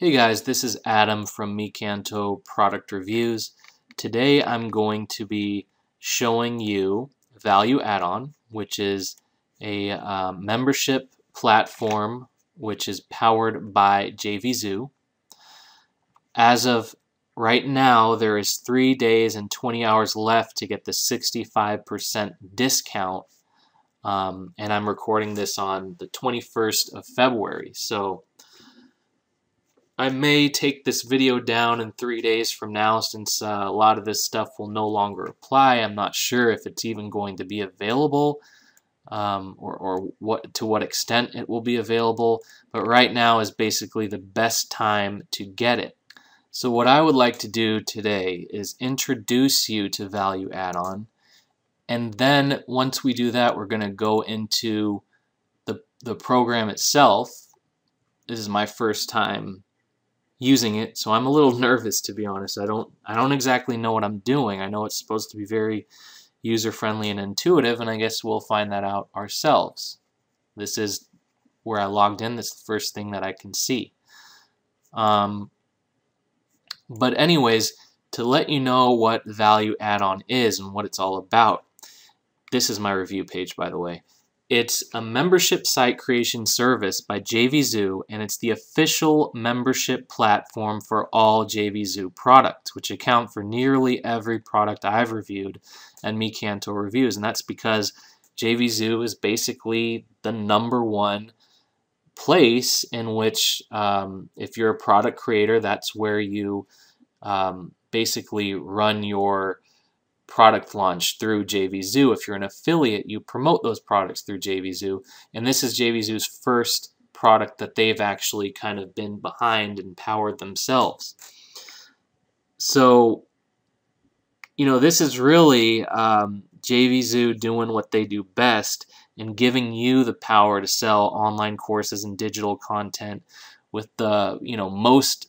Hey guys, this is Adam from Mikanto Product Reviews. Today I'm going to be showing you Value Addon, which is a membership platform which is powered by Jvzoo. As of right now, there is 3 days and 20 hours left to get the 65% discount, and I'm recording this on the 21st of February. So I may take this video down in 3 days from now since a lot of this stuff will no longer apply. I'm not sure if it's even going to be available or to what extent it will be available, but right now is basically the best time to get it. So what I would like to do today is introduce you to Value Addon, and then once we do that, we're going to go into the program itself. This is my first time using it, so I'm a little nervous, to be honest. I don't exactly know what I'm doing. I know it's supposed to be very user-friendly and intuitive, and I guess we'll find that out ourselves. This is where I logged in. This is the first thing that I can see. But anyways, to let you know what Value Addon is and what it's all about, this is my review page, by the way. It's a membership site creation service by Jvzoo, and it's the official membership platform for all Jvzoo products, which account for nearly every product I've reviewed and Mikanto Reviews. And that's because Jvzoo is basically the #1 place in which, if you're a product creator, that's where you basically run your product launch through Jvzoo. If you're an affiliate, you promote those products through Jvzoo, and this is Jvzoo's first product that they've actually kind of been behind and powered themselves. So, you know, this is really Jvzoo doing what they do best and giving you the power to sell online courses and digital content with the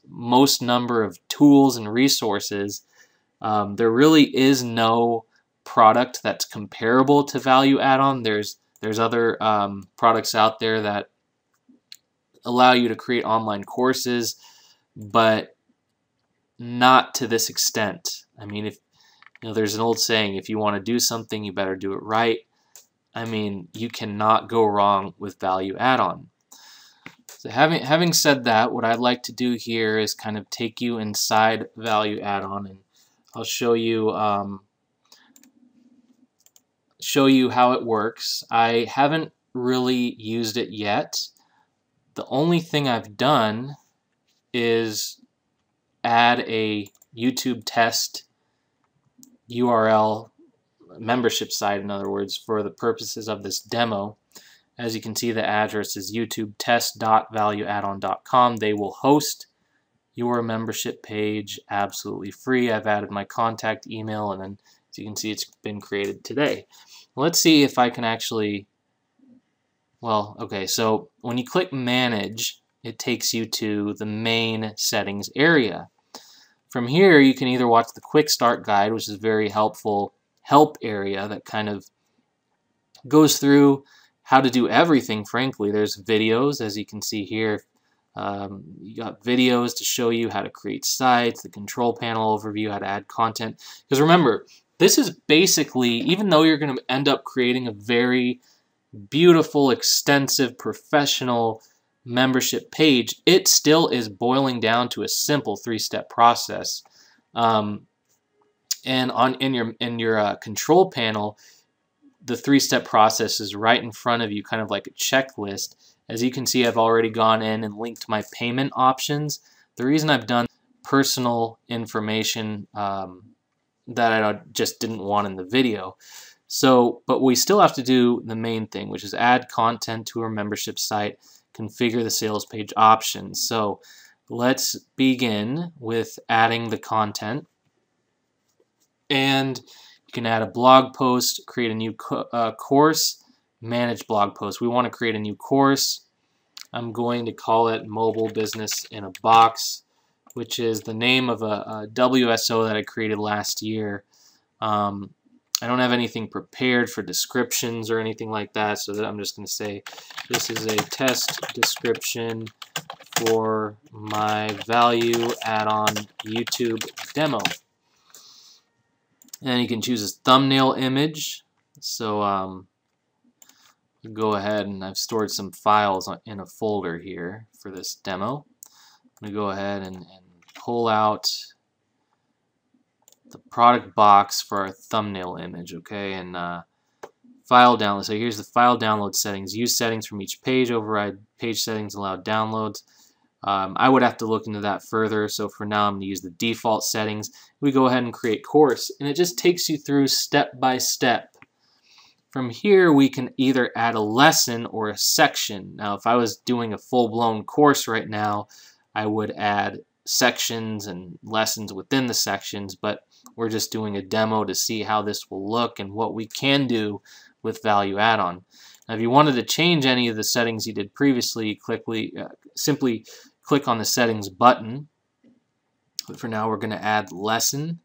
most number of tools and resources. There really is no product that's comparable to Value Addon. There's other products out there that allow you to create online courses, but not to this extent. I mean, if there's an old saying, if you want to do something, you better do it right. I mean, you cannot go wrong with Value Addon. So having said that, what I'd like to do here is kind of take you inside Value Addon, and I'll show you how it works. I haven't really used it yet. The only thing I've done is add a YouTube test URL, membership site, in other words, for the purposes of this demo. As you can see, the address is youtubetest.valueaddon.com. They will host your membership page absolutely free. I've added my contact email, and then as you can see, it's been created today. Let's see if I can actually, well, okay, so when you click manage, it takes you to the main settings area. From here, you can either watch the quick start guide, which is a very helpful help area that kind of goes through how to do everything. Frankly, there's videos, as you can see here. You got videos to show you how to create sites, the control panel overview, how to add content. Because remember, this is basically, even though you're going to end up creating a very beautiful, extensive, professional membership page, it still is boiling down to a simple 3-step process. And in your control panel, the 3-step process is right in front of you, kind of like a checklist. As you can see, I've already gone in and linked my payment options. The reason I've done personal information that I just didn't want in the video. So, but we still have to do the main thing, which is add content to our membership site, configure the sales page options. So let's begin with adding the content. And you can add a blog post, create a new course, manage blog posts. We want to create a new course. I'm going to call it Mobile Business in a Box, which is the name of a WSO that I created last year. I don't have anything prepared for descriptions or anything like that, so that I'm just going to say this is a test description for my value add-on YouTube demo. And you can choose a thumbnail image. So go ahead, and I've stored some files in a folder here for this demo. I'm going to go ahead and pull out the product box for our thumbnail image, okay? And file download. So here's the file download settings. Use settings from each page. Override page settings. Allow downloads. I would have to look into that further. So for now, I'm going to use the default settings. We go ahead and create course, and it just takes you through step by step. From here, we can either add a lesson or a section. Now, if I was doing a full-blown course right now, I would add sections and lessons within the sections, but we're just doing a demo to see how this will look and what we can do with value add-on. Now, if you wanted to change any of the settings you did previously, simply click on the settings button. But for now, we're going to add lesson,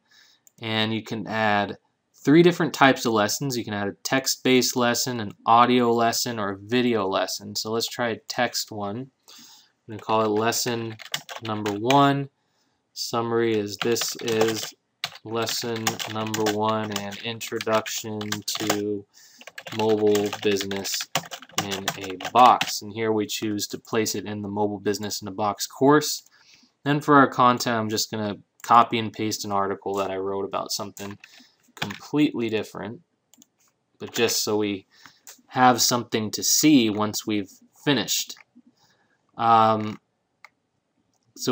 and you can add 3 different types of lessons. You can add a text-based lesson, an audio lesson, or a video lesson. So let's try a text one. I'm going to call it lesson number 1. Summary is this is lesson number 1 and introduction to mobile business in a box. And here we choose to place it in the mobile business in a box course. Then for our content, I'm just going to copy and paste an article that I wrote about something completely different, but just so we have something to see once we've finished. So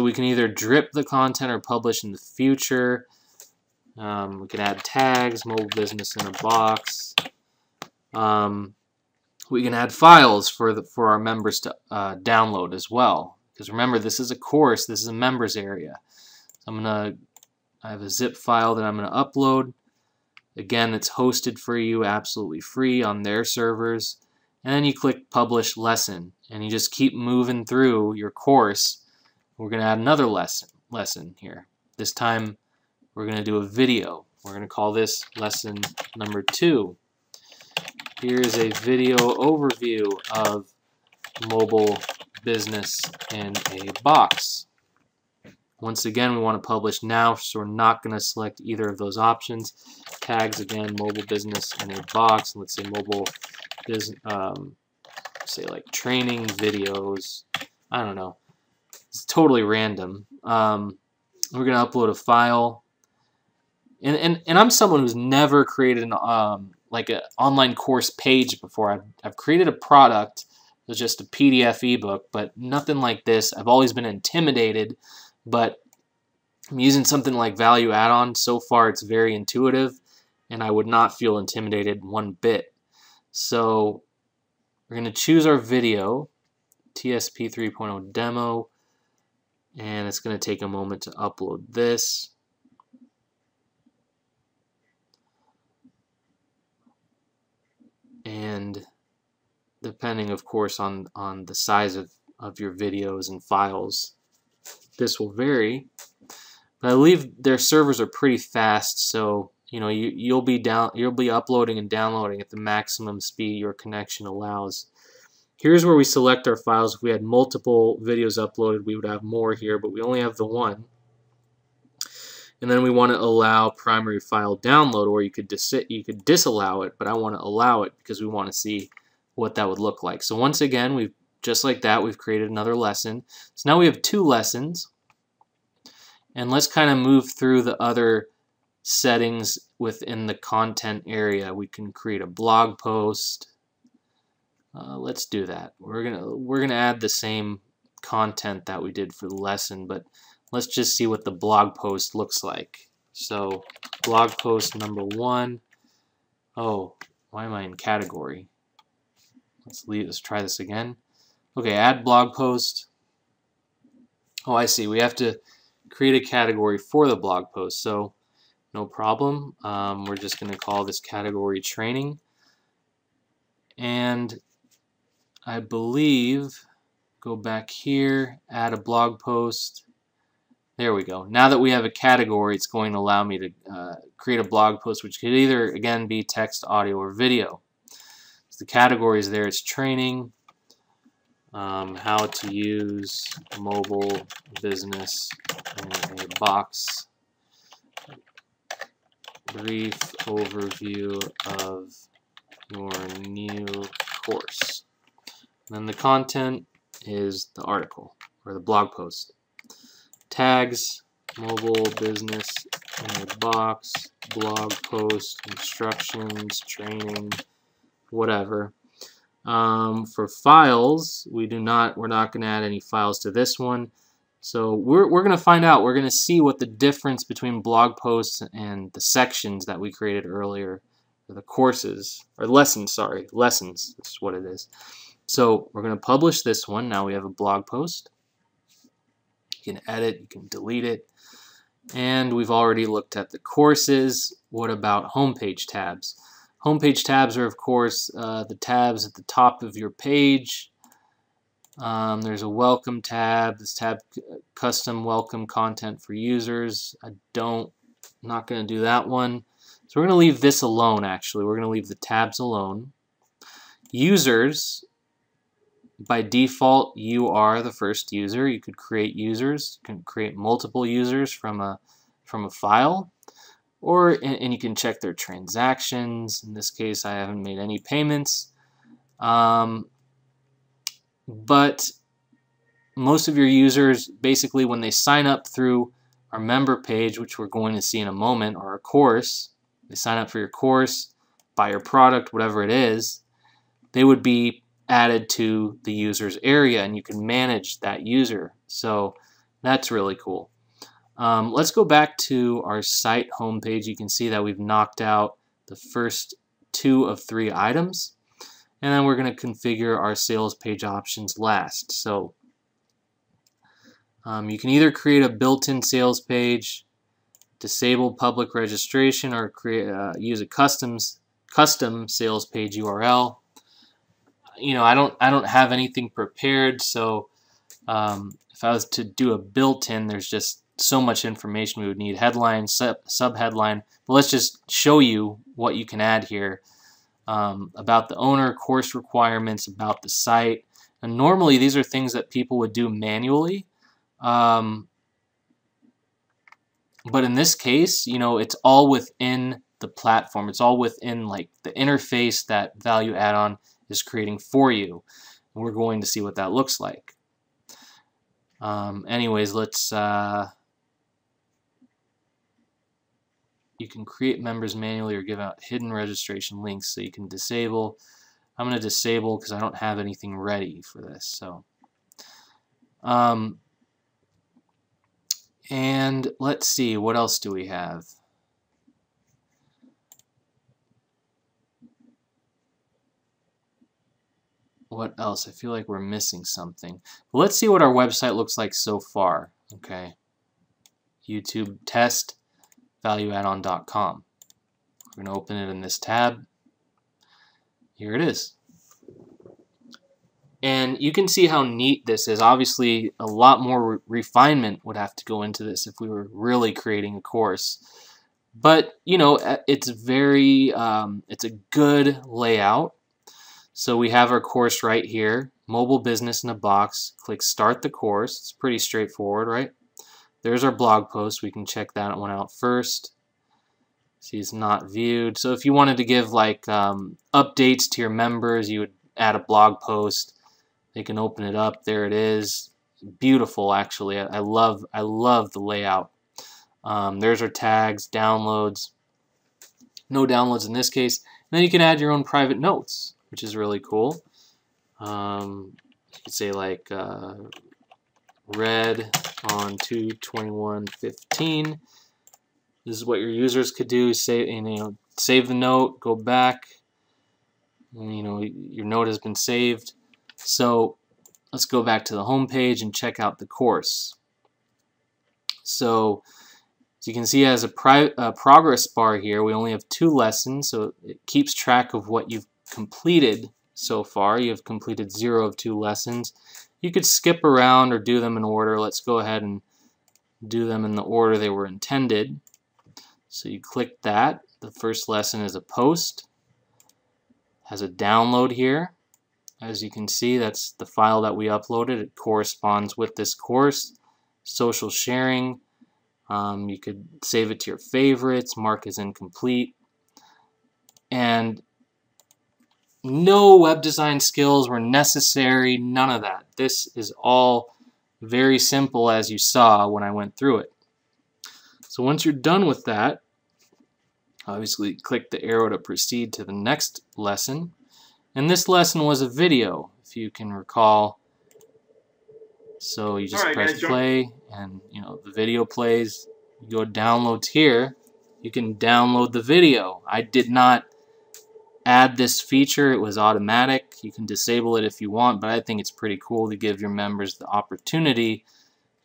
we can either drip the content or publish in the future. We can add tags, mobile business in a box. We can add files for our members to download as well. Because remember, this is a course, this is a members area. So I have a zip file that I'm going to upload. Again, it's hosted for you, absolutely free on their servers. And then you click Publish Lesson, and you just keep moving through your course. We're going to add another lesson here. This time, we're going to do a video. We're going to call this lesson number 2. Here's a video overview of mobile business in a box. Once again, we want to publish now, so we're not going to select either of those options. Tags again, mobile business in a box. Let's say mobile business, say like training videos. I don't know. It's totally random. We're going to upload a file. And I'm someone who's never created like an online course page before. I've created a product that's just a PDF ebook, but nothing like this. I've always been intimidated, but I'm using something like Value Add-on. So far, it's very intuitive, and I would not feel intimidated one bit. So we're going to choose our video, TSP 3.0 demo, and it's going to take a moment to upload this. And depending, of course, on the size of your videos and files, this will vary. But I believe their servers are pretty fast, so you'll be uploading and downloading at the maximum speed your connection allows. Here's where we select our files. If we had multiple videos uploaded, we would have more here, but we only have the one. And then we want to allow primary file download, or you could disallow it, but I want to allow it because we want to see what that would look like. So once again, just like that, we've created another lesson. So now we have 2 lessons. And let's kind of move through the other settings within the content area. We can create a blog post. Let's do that. We're gonna add the same content that we did for the lesson, but let's just see what the blog post looks like. So blog post number 1. Oh, why am I in category? Let's try this again. Okay, add blog post. Oh, I see. We have to create a category for the blog post, so no problem. We're just going to call this category training. And I believe, go back here, add a blog post. There we go. Now that we have a category, it's going to allow me to create a blog post, which could either, again, be text, audio, or video. So the category is there. It's training. how to use mobile business in a box. Brief overview of your new course. And then the content is the article or the blog post. Tags, mobile business in a box, blog post, instructions, training, whatever. For files, we're not going to add any files to this one. So we're going to find out. We're going to see what the difference between blog posts and the sections that we created earlier, or the courses, or lessons, sorry, lessons, this is what it is. So we're going to publish this one. Now we have a blog post. You can edit, you can delete it. And we've already looked at the courses. What about homepage tabs? Homepage tabs are, of course, the tabs at the top of your page. There's a welcome tab. This tab, custom welcome content for users. I'm not going to do that one. So we're going to leave this alone, actually. We're going to leave the tabs alone. Users, by default, you are the first user. You could create users. You can create multiple users from a file. And you can check their transactions. In this case, I haven't made any payments. But most of your users, basically, when they sign up through our member page, which we're going to see in a moment, or a course, they sign up for your course, buy your product, whatever it is, they would be added to the users area, and you can manage that user. So that's really cool. Let's go back to our site homepage. You can see that we've knocked out the first 2 of 3 items. And then we're going to configure our sales page options last. So you can either create a built-in sales page, disable public registration, or use a custom sales page URL. You know, I don't have anything prepared, so if I was to do a built-in, there's just so much information we would need. Headline, sub-headline. But let's just show you what you can add here. About the owner, course requirements, about the site. And normally these are things that people would do manually. But in this case, you know, it's all within the platform. It's all within like the interface that Value Addon is creating for you. And we're going to see what that looks like. Anyways, let's you can create members manually or give out hidden registration links, so you can disable. I'm going to disable because I don't have anything ready for this. So, and let's see, what else do we have? What else? I feel like we're missing something. But let's see what our website looks like so far. Okay, YouTube test. ValueAddon.com. We're going to open it in this tab. Here it is. And you can see how neat this is. Obviously, a lot more refinement would have to go into this if we were really creating a course. But, you know, it's very, it's a good layout. So we have our course right here, mobile business in a box. Click start the course. It's pretty straightforward, right? There's our blog post. We can check that one out first. See, it's not viewed. So if you wanted to give like updates to your members, you would add a blog post. They can open it up. There it is. Beautiful, actually. I love the layout. There's our tags, downloads. No downloads in this case. And then you can add your own private notes, which is really cool. You could say like read on 2/21/15. This is what your users could do. Save the note, go back, and, you know, your note has been saved. So let's go back to the home page and check out the course. So as you can see, it has a progress bar here. We only have 2 lessons, so it keeps track of what you've completed so far. You have completed 0 of 2 lessons. You could skip around or do them in order. Let's go ahead and do them in the order they were intended. So you click that. The first lesson is a post. Has a download here. As you can see, that's the file that we uploaded. It corresponds with this course. Social sharing, you could save it to your favorites, mark as incomplete, and no web design skills were necessary, none of that. This is all very simple, as you saw when I went through it. So once you're done with that, obviously click the arrow to proceed to the next lesson. And this lesson was a video, if you can recall. So you just press play and the video plays. You go to downloads here, you can download the video. I did not add this feature, it was automatic. You can disable it if you want, but I think it's pretty cool to give your members the opportunity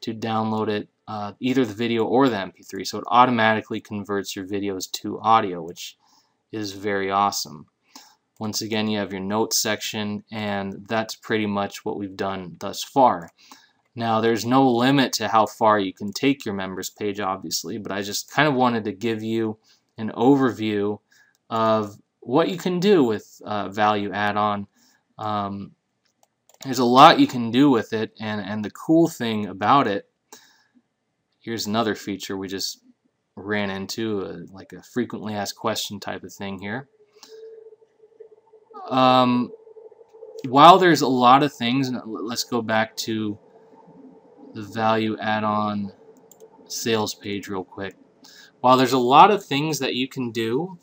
to download it, either the video or the MP3, so it automatically converts your videos to audio, which is very awesome. Once again, you have your notes section, and that's pretty much what we've done thus far. Now, there's no limit to how far you can take your members page, obviously, but I just kind of wanted to give you an overview of what you can do with Value Add-on. There's a lot you can do with it, and the cool thing about it, here's another feature we just ran into, like a frequently asked question type of thing here. While there's a lot of things, let's go back to the Value Add-on sales page real quick. While there's a lot of things that you can do,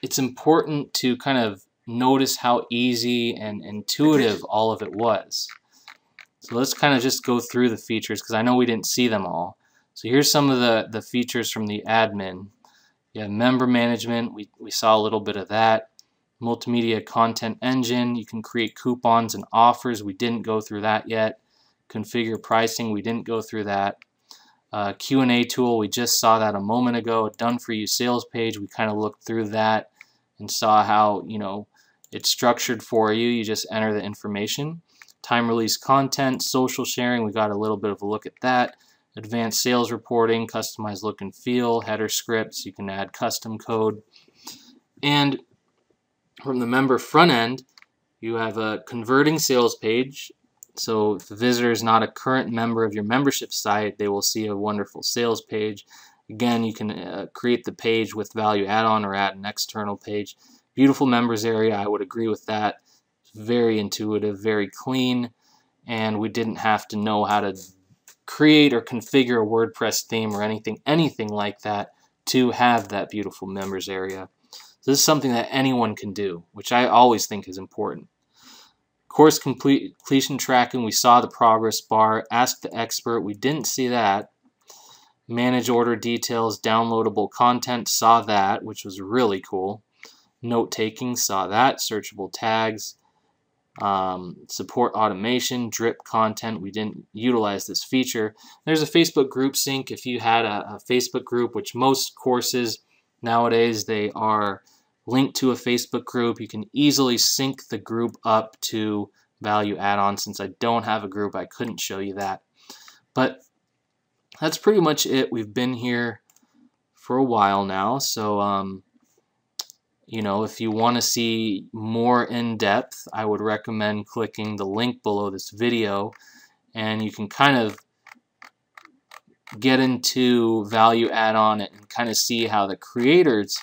it's important to kind of notice how easy and intuitive all of it was. So let's kind of just go through the features, because I know we didn't see them all. So here's some of the features from the admin. You have member management, we saw a little bit of that. Multimedia content engine, you can create coupons and offers, we didn't go through that yet. Configure pricing, we didn't go through that. Q&A tool, we just saw that a moment ago. A done for you sales page, we kind of looked through that and saw how it's structured for you. You just enter the information. Time release content, social sharing, we got a little bit of a look at that. Advanced sales reporting, customized look and feel, header scripts, you can add custom code. And from the member front end, you have a converting sales page. So if the visitor is not a current member of your membership site, they will see a wonderful sales page. Again, you can create the page with Value Add-on or add an external page. Beautiful members area, I would agree with that. Very intuitive, very clean, and we didn't have to know how to create or configure a WordPress theme or anything like that to have that beautiful members area. So this is something that anyone can do, which I always think is important. Course completion tracking, we saw the progress bar. Ask the expert, we didn't see that. Manage order details, downloadable content, saw that, which was really cool. Note taking, saw that. Searchable tags, support automation, drip content, we didn't utilize this feature. There's a Facebook group sync. If you had a Facebook group, which most courses nowadays, they are linked to a Facebook group, you can easily sync the group up to Value Add-on. Since I don't have a group, I couldn't show you that. But that's pretty much it. We've been here for a while now, so if you want to see more in depth, I would recommend clicking the link below this video, and you can kind of get into Value Add-on and kind of see how the creators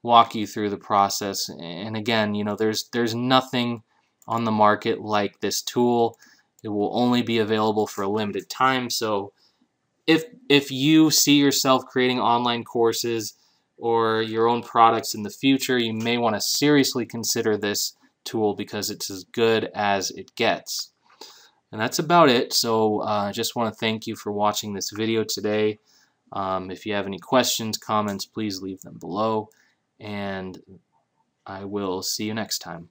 walk you through the process. And again, there's nothing on the market like this tool. It will only be available for a limited time. So if you see yourself creating online courses or your own products in the future, you may want to seriously consider this tool, because it's as good as it gets. And that's about it. So I just want to thank you for watching this video today. If you have any questions, comments, please leave them below, and I will see you next time.